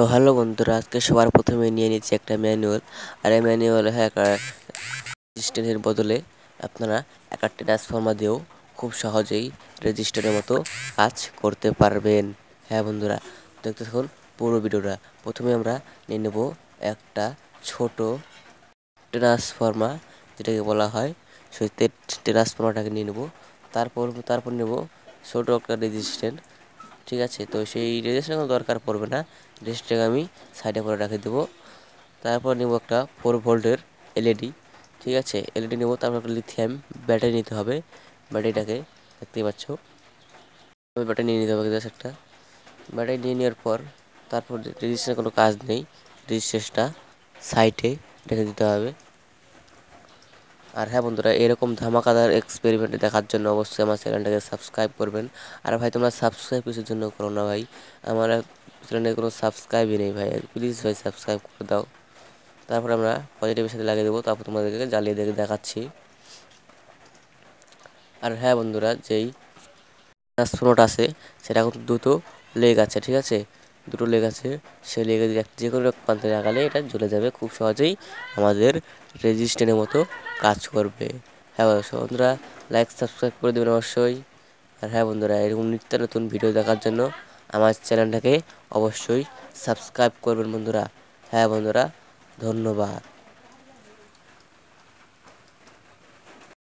Hello বন্ধুরা, আজকে সবার প্রথমে নিয়ে নিচ্ছি একটা ম্যানুয়াল। আর এই ম্যানুয়াল রেজিস্ট্যান্সের বদলে আপনারা একটা ট্রান্সফর্মার দিয়েও খুব সহজেই রেজিস্টারের মতো কাজ করতে পারবেন। হ্যাঁ বন্ধুরা, দেখতে থাকুন পুরো ভিডিওটা। প্রথমে আমরা নিয়ে নেব একটা ছোট ট্রান্সফর্মার, যেটাকে বলা হয় সেই ট্রান্সফর্মারটাকে নিয়ে নেব। তারপর নেব ছোট একটা রেজিস্ট্যান্স। ঠিক আছে, তো সেই রেজিস্ট্যান্স দরকার পড়বে না, রেজিস্ট্যান্স আমি সাইডে করে রেখে দেবো। তারপর নেব একটা 4 ভোল্টের এলইডি। ঠিক আছে, এলইডি নেব। তারপর একটা লিথিয়াম ব্যাটারি নিতে হবে। ব্যাটারিটাকে দেখতেই পাচ্ছ, ব্যাটারি নিয়ে নিতে হবে একটা। ব্যাটারি নিয়ে নেওয়ার পর তারপর রেজিস্ট্যান্সের কোনো কাজ নেই, রেজিস্ট্যান্সটা সাইডে রেখে দিতে হবে। আর হ্যাঁ বন্ধুরা, এরকম ধামাকাদার এক্সপেরিমেন্ট দেখার জন্য অবশ্যই আমার চ্যানেলটাকে সাবস্ক্রাইব করবেন। আর ভাই, তোমরা সাবস্ক্রাইব কিসের জন্য করো না ভাই? আমার চ্যানেলে কোনো সাবস্ক্রাইবই নেই ভাই, প্লিজ ভাই সাবস্ক্রাইব করে দাও। তারপর আমরা পজিটিভের সাথে লাগিয়ে দেবো, তারপর তোমাদেরকে জ্বালিয়ে দেখাচ্ছি। আর হ্যাঁ বন্ধুরা, যেই ট্রান্সফর্মারটা আছে সেটা এখন দুটো লেগ আছে। ঠিক আছে, দুটো লেগ আছে, সেই লেগে যে কোনো প্রান্তে লাগালে এটা জ্বলে যাবে, খুব সহজেই আমাদের রেজিস্ট্যান্সের মতো কাজ করবে। হ্যাঁ বন্ধুরা, লাইক সাবস্ক্রাইব করে দেবেন অবশ্যই। আর হ্যাঁ বন্ধুরা, এরকম নিত্য নতুন ভিডিও দেখার জন্য আমার চ্যানেলটাকে অবশ্যই সাবস্ক্রাইব করবেন বন্ধুরা। হ্যাঁ বন্ধুরা, ধন্যবাদ।